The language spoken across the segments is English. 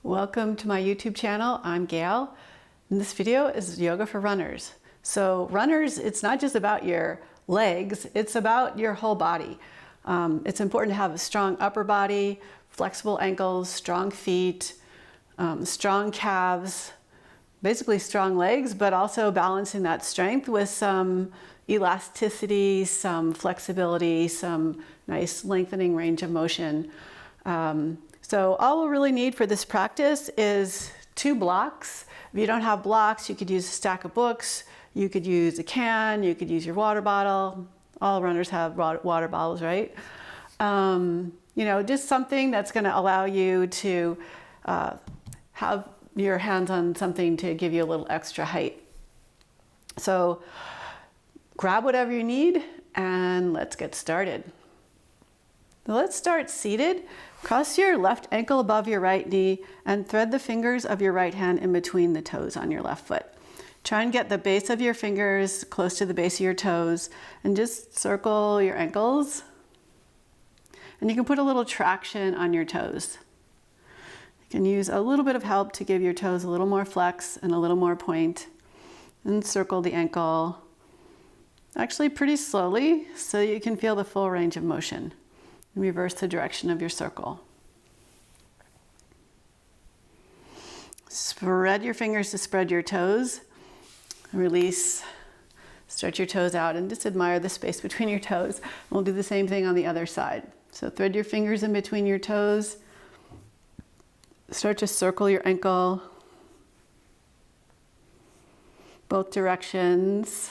Welcome to my YouTube channel. I'm Gayle, and this video is yoga for runners. So runners, it's not just about your legs, it's about your whole body. It's important to have a strong upper body, flexible ankles, strong feet, strong calves, basically strong legs, but also balancing that strength with some elasticity, some flexibility, some nice lengthening range of motion. So all we'll really need for this practice is 2 blocks. If you don't have blocks, you could use a stack of books, you could use a can, you could use your water bottle. All runners have water bottles, right? Just something that's going to allow you to have your hands on something to give you a little extra height. So grab whatever you need and let's get started. So let's start seated. Cross your left ankle above your right knee and thread the fingers of your right hand in between the toes on your left foot. Try and get the base of your fingers close to the base of your toes and just circle your ankles. And you can put a little traction on your toes. You can use a little bit of help to give your toes a little more flex and a little more point. And circle the ankle actually pretty slowly so you can feel the full range of motion. And reverse the direction of your circle. Spread your fingers to spread your toes. Release, stretch your toes out and just admire the space between your toes. We'll do the same thing on the other side. So thread your fingers in between your toes. Start to circle your ankle. Both directions.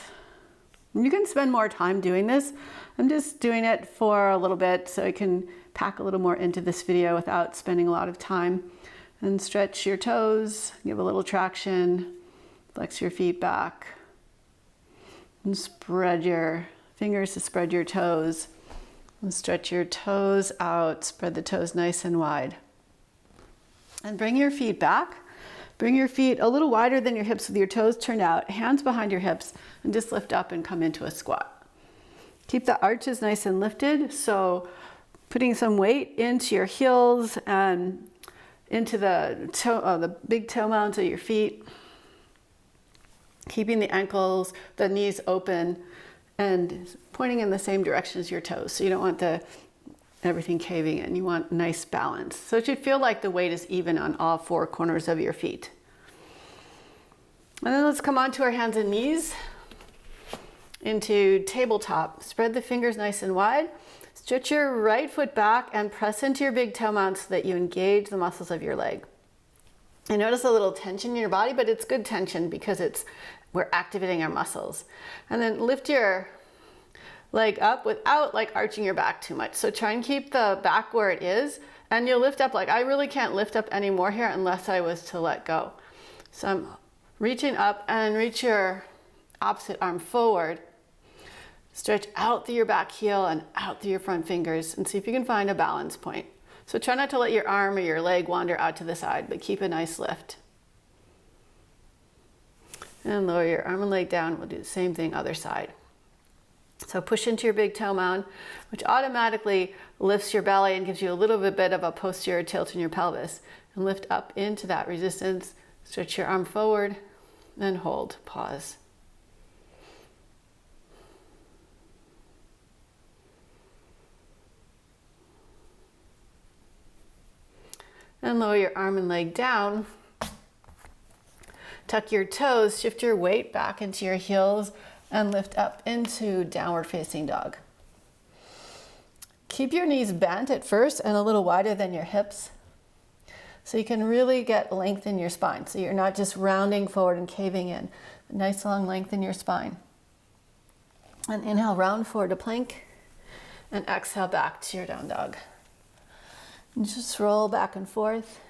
You can spend more time doing this. I'm just doing it for a little bit so I can pack a little more into this video without spending a lot of time. And stretch your toes, give a little traction, flex your feet back, and spread your fingers to spread your toes. And stretch your toes out, spread the toes nice and wide. And bring your feet back. Bring your feet a little wider than your hips with your toes turned out, hands behind your hips, and just lift up and come into a squat. Keep the arches nice and lifted, so putting some weight into your heels and into the big toe mounds of your feet. Keeping the ankles, the knees open, and pointing in the same direction as your toes. So you don't want everything caving in. You want nice balance. So it should feel like the weight is even on all 4 corners of your feet. And then let's come on to our hands and knees into tabletop. Spread the fingers nice and wide. Stretch your right foot back and press into your big toe mount so that you engage the muscles of your leg. And notice a little tension in your body, but it's good tension because we're activating our muscles. And then lift your leg up without arching your back too much. So try and keep the back where it is, and you'll lift up. I really can't lift up any more here unless I was to let go. So I'm reaching up and reach your opposite arm forward. Stretch out through your back heel and out through your front fingers and see if you can find a balance point. So try not to let your arm or your leg wander out to the side, but keep a nice lift. And lower your arm and leg down. We'll do the same thing other side. So push into your big toe mound, which automatically lifts your belly and gives you a little bit of a posterior tilt in your pelvis. And lift up into that resistance. Stretch your arm forward and hold. Pause. And lower your arm and leg down. Tuck your toes, shift your weight back into your heels, and lift up into downward facing dog. Keep your knees bent at first and a little wider than your hips so you can really get length in your spine. So you're not just rounding forward and caving in. A nice long length in your spine. And inhale, round forward to plank, and exhale back to your down dog. And just roll back and forth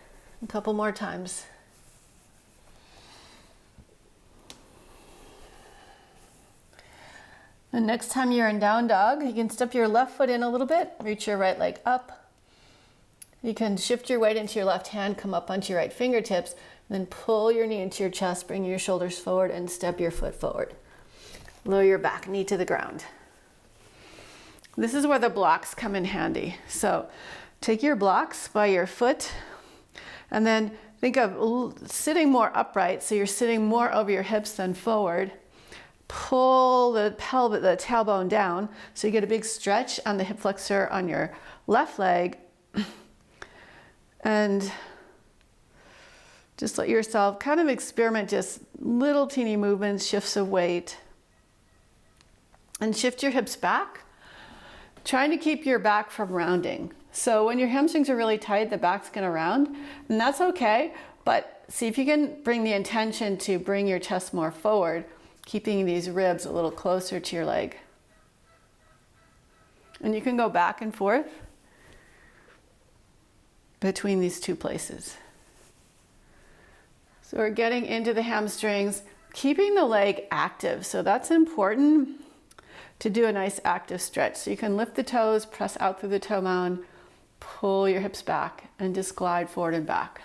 a couple more times. And next time you're in down dog, you can step your left foot in a little bit, reach your right leg up. You can shift your weight into your left hand, come up onto your right fingertips, and then pull your knee into your chest, bring your shoulders forward, and step your foot forward. Lower your back knee to the ground. This is where the blocks come in handy. So take your blocks by your foot And then think of sitting more upright, so you're sitting more over your hips than forward. Pull the tailbone down, so you get a big stretch on the hip flexor on your left leg. And just let yourself kind of experiment just little teeny movements, shifts of weight. And shift your hips back, trying to keep your back from rounding. So when your hamstrings are really tight, the back's gonna round, and that's okay, but see if you can bring the intention to bring your chest more forward, keeping these ribs a little closer to your leg. And you can go back and forth between these two places. So we're getting into the hamstrings, keeping the leg active. So that's important to do a nice active stretch. So you can lift the toes, press out through the toe mound, pull your hips back, and just glide forward and back.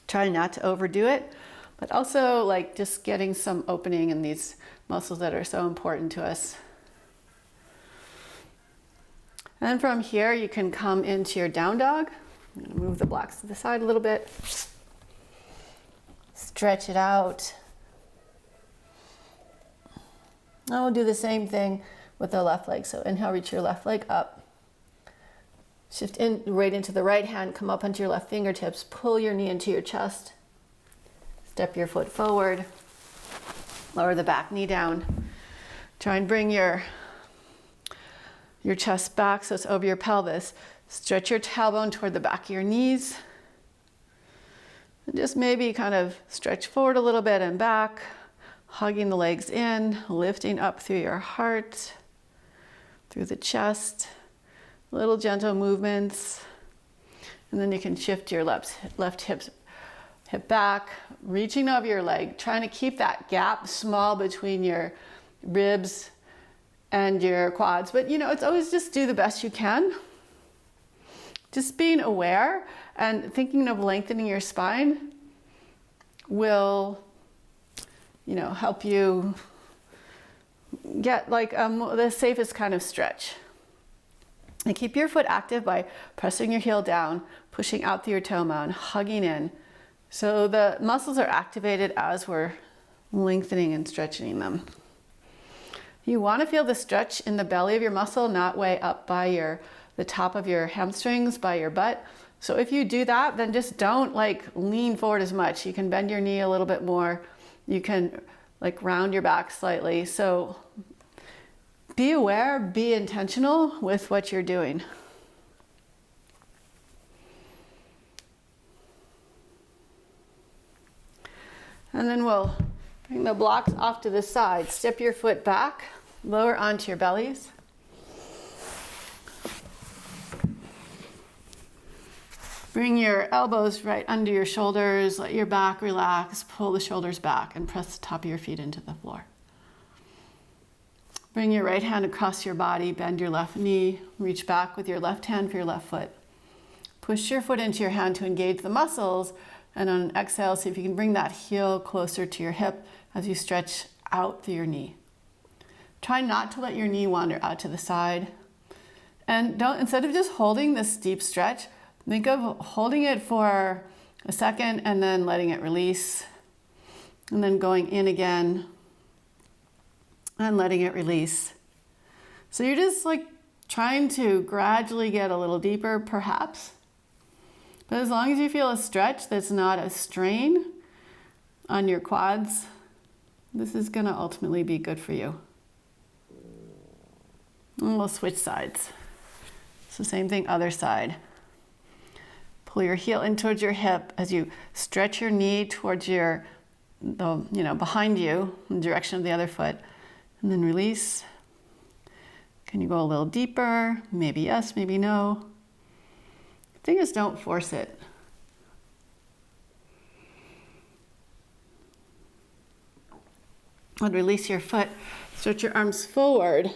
Try not to overdo it, but also like just getting some opening in these muscles that are so important to us. And then from here, you can come into your down dog. I'm gonna move the blocks to the side a little bit. Stretch it out. Now we'll do the same thing with the left leg. So inhale, reach your left leg up. Shift in right into the right hand, come up onto your left fingertips, pull your knee into your chest. Step your foot forward, lower the back knee down. Try and bring your chest back so it's over your pelvis. Stretch your tailbone toward the back of your knees. And just maybe kind of stretch forward a little bit and back, hugging the legs in, lifting up through your heart, through the chest. Little gentle movements. And then you can shift your left hip back, reaching over your leg, trying to keep that gap small between your ribs and your quads. But it's always just do the best you can. Just being aware and thinking of lengthening your spine will, help you get like the safest kind of stretch. And keep your foot active by pressing your heel down, pushing out through your toe mound, hugging in. So the muscles are activated as we're lengthening and stretching them. You want to feel the stretch in the belly of your muscle, not way up by the top of your hamstrings, by your butt. So if you do that, then just don't lean forward as much. You can bend your knee a little bit more. You can round your back slightly. So be aware, be intentional with what you're doing. And then we'll bring the blocks off to the side. Step your foot back, lower onto your bellies. Bring your elbows right under your shoulders, let your back relax, pull the shoulders back and press the top of your feet into the floor. Bring your right hand across your body, bend your left knee, reach back with your left hand for your left foot. Push your foot into your hand to engage the muscles, and on an exhale, see if you can bring that heel closer to your hip as you stretch out through your knee. Try not to let your knee wander out to the side. And instead of just holding this deep stretch, think of holding it for a second and then letting it release, and then going in again and letting it release. So you're just trying to gradually get a little deeper, perhaps. But as long as you feel a stretch that's not a strain on your quads, this is going to ultimately be good for you. And we'll switch sides. So same thing, other side. Pull your heel in towards your hip as you stretch your knee towards behind you in the direction of the other foot. And then release. Can you go a little deeper? Maybe yes, maybe no. The thing is, don't force it. And release your foot. Stretch your arms forward.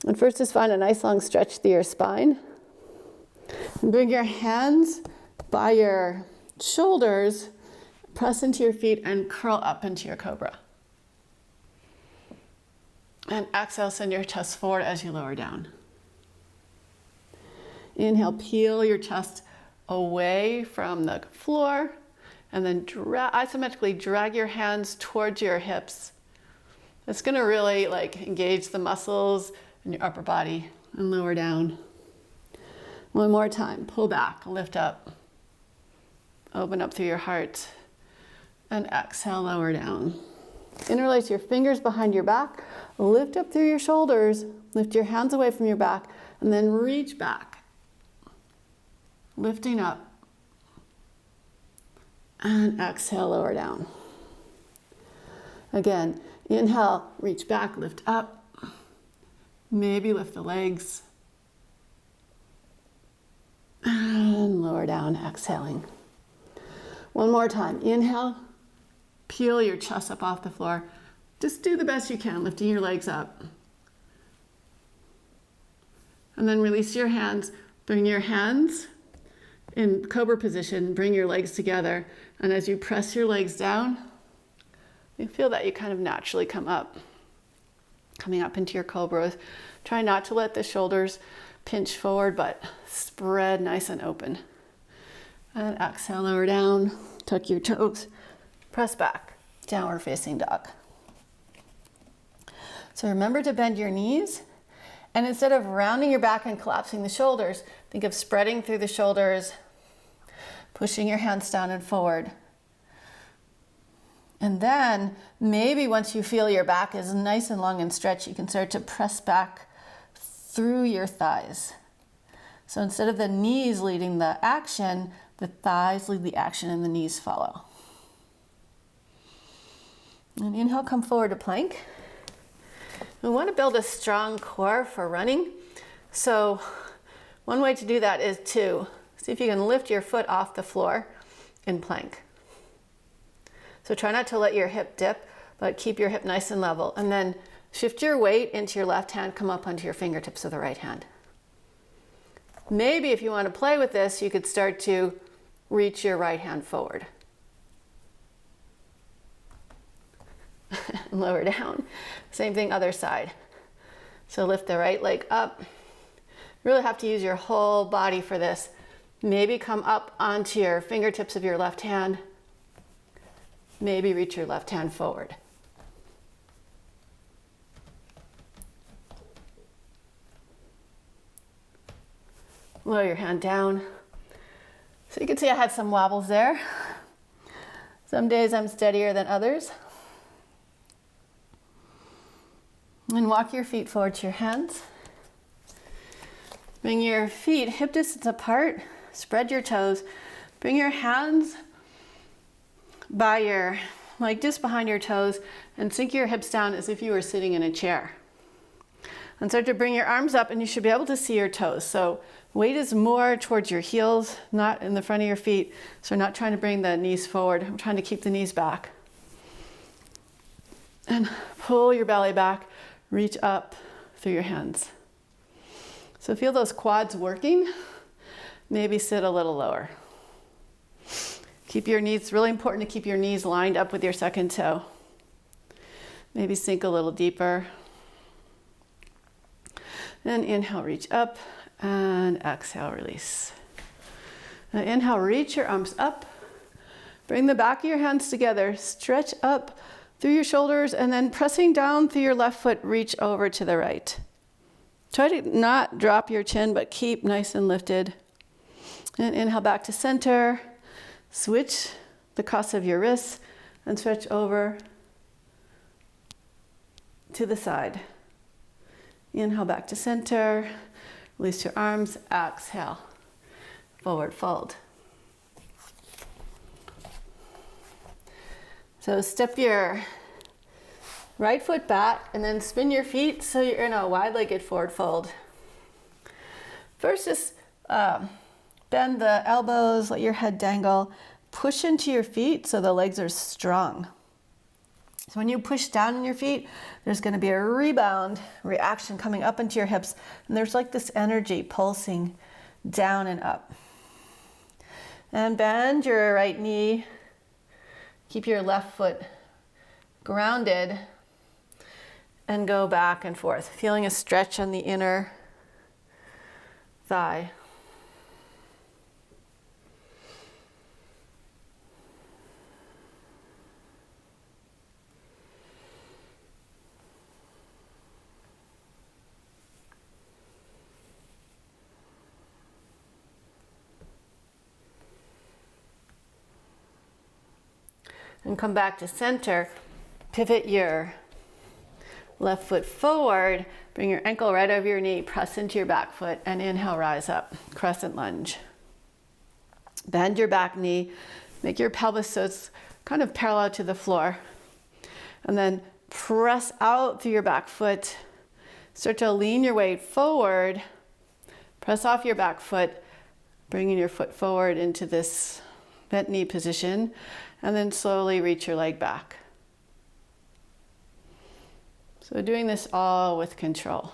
And first, just find a nice long stretch through your spine. And bring your hands by your shoulders, press into your feet, and curl up into your Cobra. And exhale, send your chest forward as you lower down. Inhale, peel your chest away from the floor, and then isometrically drag your hands towards your hips. It's gonna really like engage the muscles in your upper body and lower down. One more time, pull back, lift up. Open up through your heart and exhale, lower down. Interlace your fingers behind your back, lift up through your shoulders, lift your hands away from your back, and then reach back. Lifting up. And exhale, lower down. Again, inhale, reach back, lift up. Maybe lift the legs. And lower down, exhaling. One more time. Inhale, peel your chest up off the floor. Just do the best you can, lifting your legs up. And then release your hands. Bring your hands in Cobra position. Bring your legs together. And as you press your legs down, you feel that you kind of naturally come up. Coming up into your Cobra. Try not to let the shoulders pinch forward, but spread nice and open. And exhale, lower down, tuck your toes, press back, downward facing dog. So remember to bend your knees, and instead of rounding your back and collapsing the shoulders, think of spreading through the shoulders, pushing your hands down and forward. And then maybe once you feel your back is nice and long and stretched, you can start to press back through your thighs. So instead of the knees leading the action, the thighs lead the action and the knees follow. And inhale, come forward to plank. We want to build a strong core for running. So one way to do that is to see if you can lift your foot off the floor in plank. So try not to let your hip dip, but keep your hip nice and level. And then shift your weight into your left hand, come up onto your fingertips of the right hand. Maybe if you want to play with this, you could start to reach your right hand forward. Lower down. Same thing, other side. So lift the right leg up. You really have to use your whole body for this. Maybe come up onto your fingertips of your left hand. Maybe reach your left hand forward. Lower your hand down. So you can see I had some wobbles there. Some days I'm steadier than others. And walk your feet forward to your hands. Bring your feet hip distance apart. Spread your toes. Bring your hands by your, like just behind your toes, and sink your hips down as if you were sitting in a chair. And start to bring your arms up, and you should be able to see your toes. So weight is more towards your heels, not in the front of your feet. So we're not trying to bring the knees forward. I'm trying to keep the knees back. And pull your belly back. Reach up through your hands. So feel those quads working. Maybe sit a little lower. Keep your knees, really important to keep your knees lined up with your second toe. Maybe sink a little deeper. And inhale, reach up, and exhale, release. Now inhale, reach your arms up. Bring the back of your hands together. Stretch up through your shoulders, and then pressing down through your left foot, reach over to the right. Try to not drop your chin, but keep nice and lifted. And inhale back to center. Switch the cross of your wrists and stretch over to the side. Inhale back to center. Release your arms. Exhale. Forward fold. So step your right foot back and then spin your feet so you're in a wide-legged forward fold. First, just bend the elbows, let your head dangle. Push into your feet so the legs are strong. So when you push down in your feet, there's going to be a rebound reaction coming up into your hips. And there's like this energy pulsing down and up. And bend your right knee. Keep your left foot grounded and go back and forth, feeling a stretch on the inner thigh. and come back to center. Pivot your left foot forward, bring your ankle right over your knee, press into your back foot, and inhale, rise up, crescent lunge. Bend your back knee, make your pelvis so it's kind of parallel to the floor, and then press out through your back foot. Start to lean your weight forward, press off your back foot, bringing your foot forward into this bent knee position, and then slowly reach your leg back. So doing this all with control.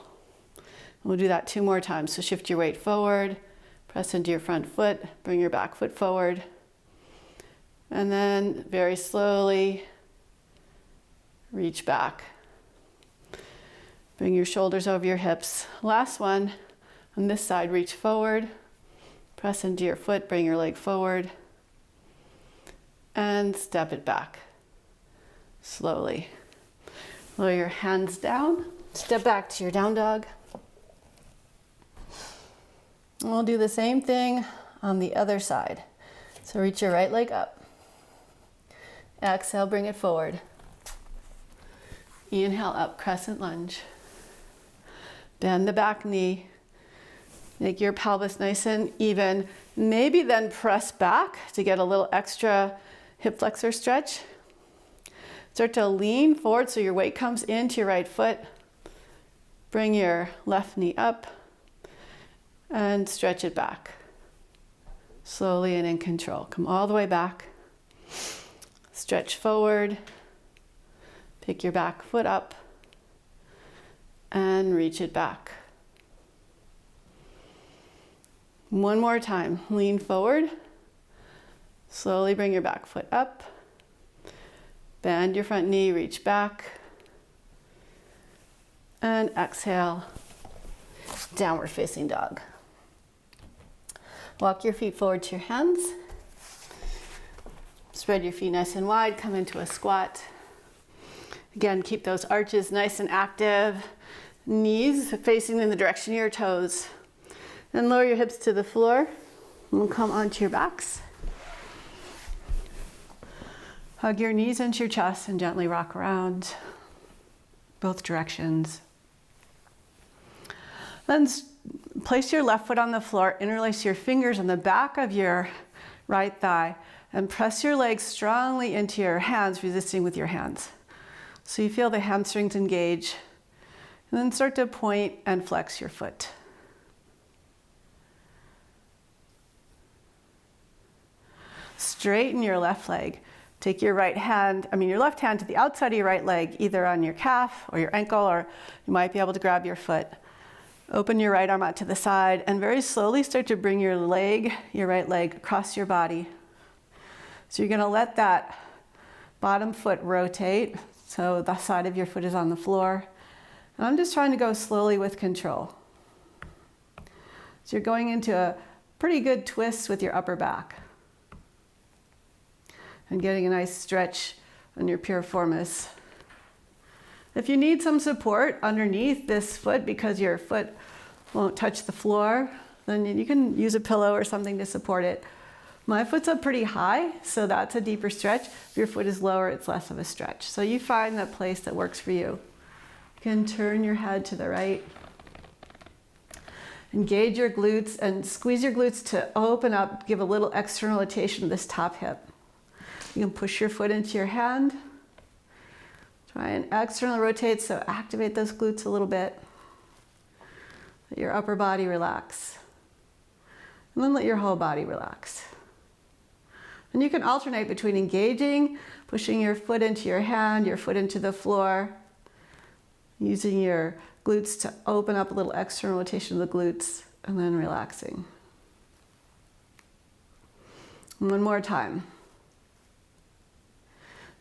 We'll do that 2 more times. So shift your weight forward, press into your front foot, bring your back foot forward, and then very slowly reach back. Bring your shoulders over your hips. Last one, on this side, reach forward, press into your foot, bring your leg forward, and step it back slowly. Lower your hands down, step back to your down dog. And we'll do the same thing on the other side. So reach your right leg up. Exhale, bring it forward. Inhale up, crescent lunge. Bend the back knee. Make your pelvis nice and even. Maybe then press back to get a little extra hip flexor stretch. Start to lean forward so your weight comes into your right foot. Bring your left knee up and stretch it back. Slowly and in control. Come all the way back. Stretch forward. Pick your back foot up and reach it back. One more time. Lean forward. Slowly bring your back foot up. Bend your front knee, reach back. And exhale, downward facing dog. Walk your feet forward to your hands. Spread your feet nice and wide, come into a squat. Again, keep those arches nice and active. Knees facing in the direction of your toes. Then lower your hips to the floor. And we'll come onto your backs. Hug your knees into your chest and gently rock around both directions. Then place your left foot on the floor, interlace your fingers on the back of your right thigh, and press your legs strongly into your hands, resisting with your hands. So you feel the hamstrings engage. And then start to point and flex your foot. Straighten your left leg. Take your left hand to the outside of your right leg, either on your calf or your ankle, or you might be able to grab your foot. Open your right arm out to the side and very slowly start to bring your right leg across your body. So you're gonna let that bottom foot rotate, so the side of your foot is on the floor. And I'm just trying to go slowly with control. So you're going into a pretty good twist with your upper back. And getting a nice stretch on your piriformis. If you need some support underneath this foot because your foot won't touch the floor, then you can use a pillow or something to support it. My foot's up pretty high, so that's a deeper stretch. If your foot is lower, it's less of a stretch. So you find the place that works for you. You can turn your head to the right. Engage your glutes and squeeze your glutes to open up, give a little external rotation to this top hip. You can push your foot into your hand. Try and externally rotate, so activate those glutes a little bit. Let your upper body relax. And then let your whole body relax. And you can alternate between engaging, pushing your foot into your hand, your foot into the floor, using your glutes to open up a little external rotation of the glutes, and then relaxing. And one more time.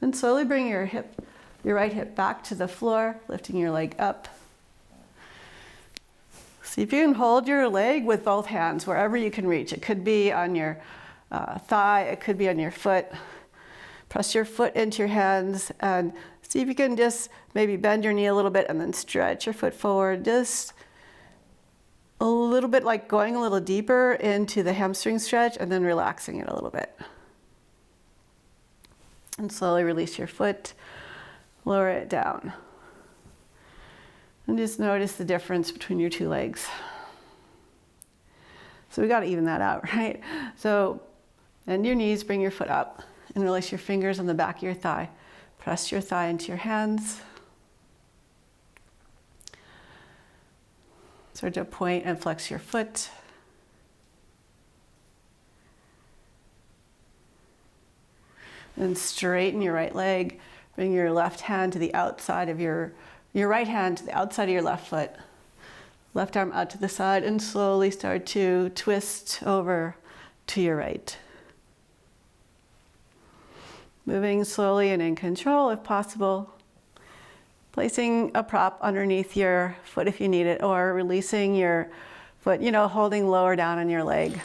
And slowly bring your right hip back to the floor, lifting your leg up. See if you can hold your leg with both hands wherever you can reach. It could be on your thigh, it could be on your foot. Press your foot into your hands and see if you can just maybe bend your knee a little bit and then stretch your foot forward. Just a little bit, like going a little deeper into the hamstring stretch and then relaxing it a little bit. And slowly release your foot, lower it down. And just notice the difference between your two legs. So we got to even that out, right? So bend your knees, bring your foot up, and release your fingers on the back of your thigh. Press your thigh into your hands. Start to point and flex your foot. And straighten your right leg. Bring your left hand to the outside of your right hand to the outside of your left foot. Left arm out to the side and slowly start to twist over to your right. Moving slowly and in control if possible. Placing a prop underneath your foot if you need it, or releasing your foot, holding lower down on your leg.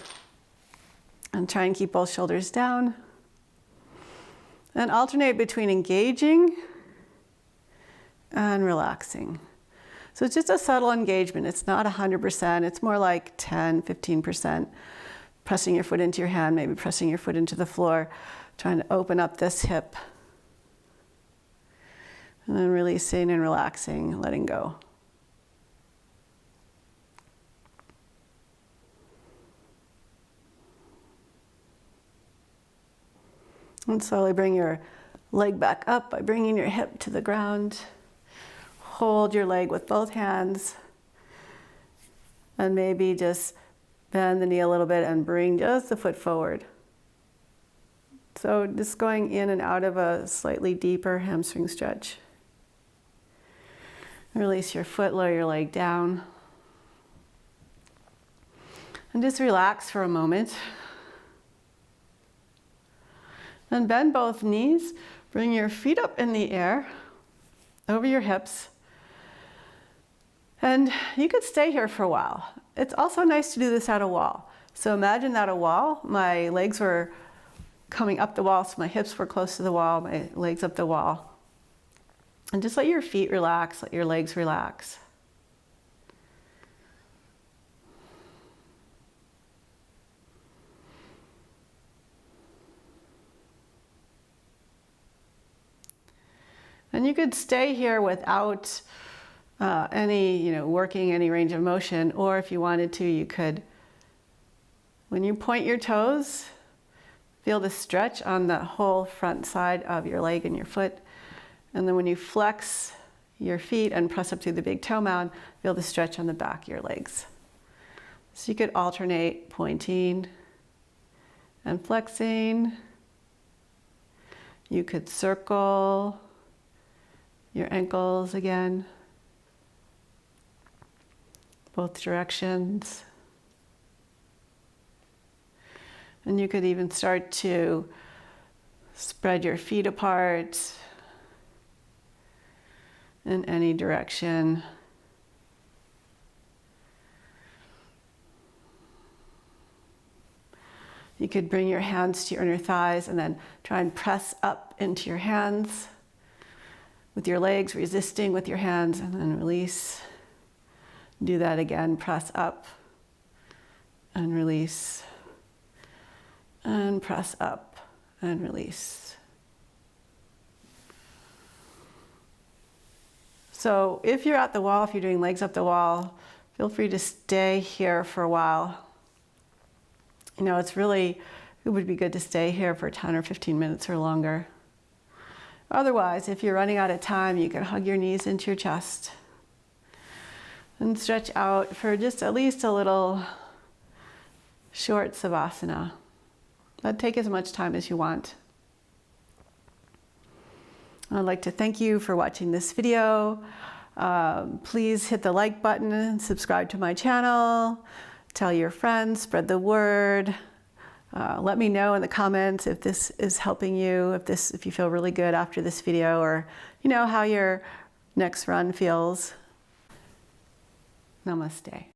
And try and keep both shoulders down. And alternate between engaging and relaxing. So it's just a subtle engagement. It's not 100%. It's more like 10, 15%. Pressing your foot into your hand, maybe pressing your foot into the floor, trying to open up this hip. And then releasing and relaxing, letting go. And slowly bring your leg back up by bringing your hip to the ground. Hold your leg with both hands. And maybe just bend the knee a little bit and bring just the foot forward. So just going in and out of a slightly deeper hamstring stretch. Release your foot, lower your leg down. And just relax for a moment. And bend both knees. Bring your feet up in the air, over your hips. And you could stay here for a while. It's also nice to do this at a wall. So imagine at a wall, my legs were coming up the wall, so my hips were close to the wall, my legs up the wall. And just let your feet relax, let your legs relax. And you could stay here without working any range of motion, or if you wanted to, you could, when you point your toes, feel the stretch on the whole front side of your leg and your foot. And then when you flex your feet and press up through the big toe mound, feel the stretch on the back of your legs. So you could alternate pointing and flexing. You could circle your ankles again, both directions. And you could even start to spread your feet apart in any direction. You could bring your hands to your inner thighs and then try and press up into your hands with your legs, resisting with your hands, and then release. Do that again, press up and release. And press up and release. So if you're at the wall, if you're doing legs up the wall, feel free to stay here for a while. It would be good to stay here for 10 or 15 minutes or longer. Otherwise, if you're running out of time, you can hug your knees into your chest and stretch out for just at least a little short savasana. But take as much time as you want. I'd like to thank you for watching this video. Please hit the like button and subscribe to my channel. Tell your friends, spread the word. Let me know in the comments if this is helping you, if you feel really good after this video, or how your next run feels. Namaste.